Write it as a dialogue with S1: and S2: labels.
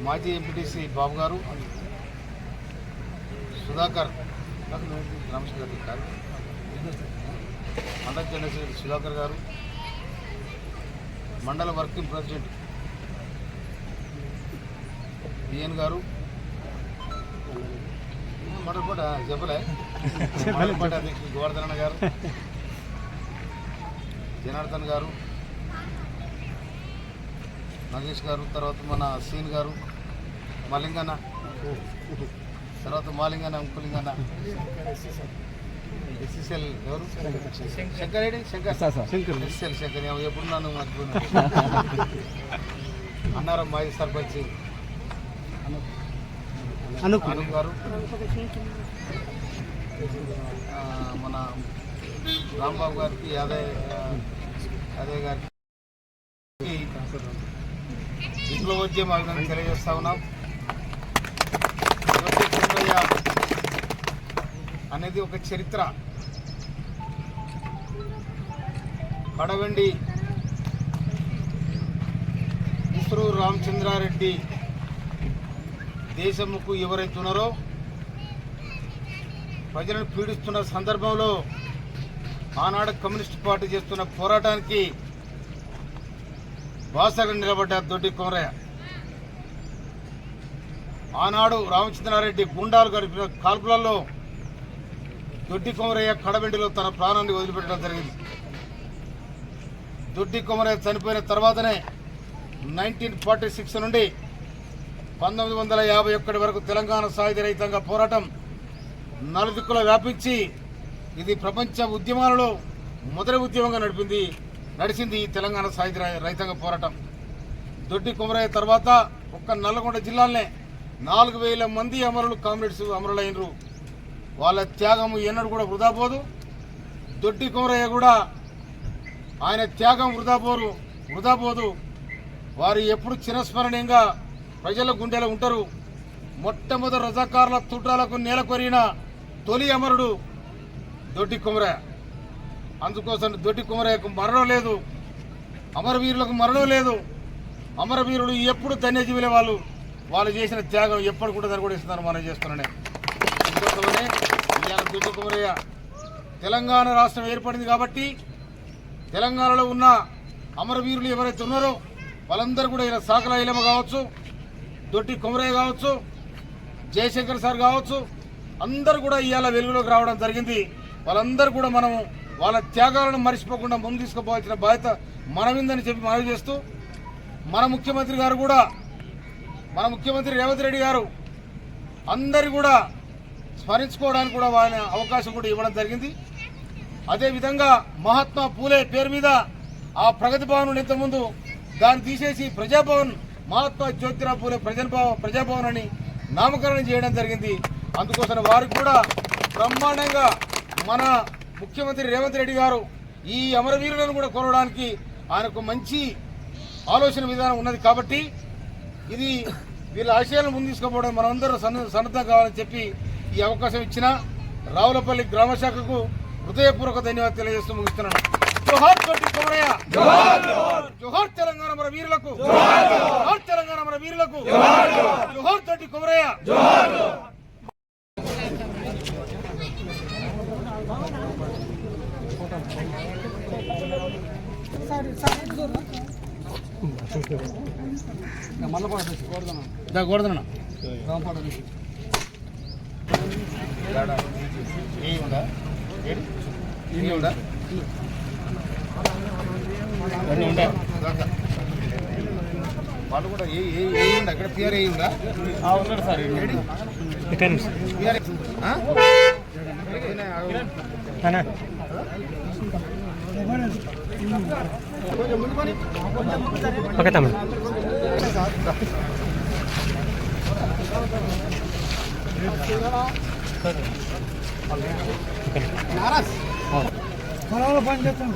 S1: మాజీ ఎంపీటీసీ బాబు గారు, సుధాకర్ రామశేఖర్ గారు, మండల జనరల్ సెక్రటరీ సుధాకర్ గారు, మండల వర్కింగ్ ప్రెసిడెంట్ బిఎన్ గారు, మండలపాట చెప్పలే మండలపాట అధ్యక్షుడు గోవర్ధన గారు, జనార్దన్ గారు, నాగేష్ గారు, తర్వాత మన సీన్ గారు, మలింగన్న, తర్వాత మాలింగన్న, అంకులింగన్న, ఎస్ఎస్ఎల్ ఎవరు శంకర్ రెడ్డి, శంకర్ ఎస్ఎల్ శంకర్ ఎప్పుడు నన్ను మర్చిపోయినా, అన్నారం మాజీ సర్పంచ్ అనూప్ గారు, మన రాంబాబు గారికి, యాదయ్య గారికి ఇంట్లో వచ్చే మాకు తెలియజేస్తా ఉన్నాం. అనేది ఒక చరిత్ర. కడవెండి ఇస్రో రామచంద్రారెడ్డి దేశముకు ఎవరైతే ఉన్నారో ప్రజలను పీడిస్తున్న సందర్భంలో ఆనాడు కమ్యూనిస్ట్ పార్టీ చేస్తున్న పోరాటానికి బాసగా నిలబడ్డ దొడ్డి కొమరయ్య. ఆనాడు రామచంద్రారెడ్డి గుండాలు గడిపిన కాల్పులలో దొడ్డి కొమరయ్య కడవెండిలో తన ప్రాణాన్ని వదిలిపెట్టడం జరిగింది. దొడ్డి కొమరయ్య చనిపోయిన తర్వాతనే 1946 నుండి 1951 వరకు తెలంగాణ సాయుధ రహితంగా పోరాటం నలుదిక్కులా వ్యాపించి ఇది ప్రపంచ ఉద్యమాలలో మొదటి ఉద్యమంగా నడిచింది ఈ తెలంగాణ సాయుధ రైతాంగ పోరాటం. దొడ్డి కొమరయ్య తర్వాత ఒక్క నల్లగొండ జిల్లాలనే 4000 మంది అమరులు, కామ్రేడ్స్ అమరులైనరు. వాళ్ళ త్యాగము ఎన్నడూ కూడా వృధా పోదు. దొడ్డి కొమరయ్య కూడా ఆయన త్యాగం వృధా పోదు. వారు ఎప్పుడు చిరస్మరణీయంగా ప్రజల గుండెలో ఉంటారు. మొట్టమొదటి రజాకారుల తుట్రాలకు నేల కొరిగిన తొలి అమరుడు దొడ్డి కొమరయ్య. అందుకోసం దొడ్డి కొమరయ్యకు మరణం లేదు, అమరవీరులకు మరణం లేదు. అమరవీరులు ఎప్పుడు ధన్యజీవులే. వాళ్ళు చేసిన త్యాగం ఎప్పుడు కూడా కూడా ఇస్తున్నారు మనం చేస్తున్నానే. అందుకోసమనే ఇవాళ దొడ్డి కొమరయ్య తెలంగాణ రాష్ట్రం ఏర్పడింది కాబట్టి తెలంగాణలో ఉన్న అమరవీరులు ఎవరైతే ఉన్నారో వాళ్ళందరూ కూడా ఇలా సాకల ఐలమ్మ కావచ్చు, దొడ్డి కొమరయ్య కావచ్చు, జయశంకర్ సార్ కావచ్చు, అందరూ కూడా ఇవాళ వెలుగులోకి రావడం జరిగింది. వాళ్ళందరూ కూడా మనము వాళ్ళ త్యాగాలను మర్చిపోకుండా ముందు తీసుకుపోవాల్సిన బాధ్యత మనమిందని చెప్పి మనవి చేస్తూ, మన ముఖ్యమంత్రి గారు కూడా, మన ముఖ్యమంత్రి రేవంత్ రెడ్డి గారు అందరు కూడా స్మరించుకోవడానికి కూడా వాళ్ళ అవకాశం కూడా ఇవ్వడం జరిగింది. అదేవిధంగా మహాత్మా పూలే పేరు మీద ఆ ప్రగతి భవన్ ఇంతకుముందు దాన్ని తీసేసి ప్రజాభవన్, మహాత్మా జ్యోతిరావు పూలే ప్రజాభవన్ అని నామకరణం చేయడం జరిగింది. అందుకోసం వారికి కూడా బ్రహ్మాండంగా మన ముఖ్యమంత్రి రేవంత్ రెడ్డి గారు ఈ అమరవీరులను కూడా కొనడానికి ఆయనకు మంచి ఆలోచన విధానం ఉన్నది. కాబట్టి ఇది వీళ్ళ ఆశయాలను ముందు తీసుకుపోవడం మనమందరూ సన్నద్ధం కావాలని చెప్పి ఈ అవకాశం ఇచ్చిన రావులపల్లి గ్రామ శాఖకు హృదయపూర్వక ధన్యవాదాలు తెలియజేస్తూ ముగిస్తున్నాను. జోహార్ దొడ్డి కొమరయ్య, జోహార్ తెలంగాణ మన వీరులకు, జోహార్ తెలంగాణ మన వీరులకు, జోహార్ దొడ్డి కొమరయ్య. గోడదన వాళ్ళు కూడా అక్కడ పిఆర్ ఉందా? ఉన్నాడు సార్.
S2: ఓకే తమ్ముడు.
S3: పని చేస్తాను.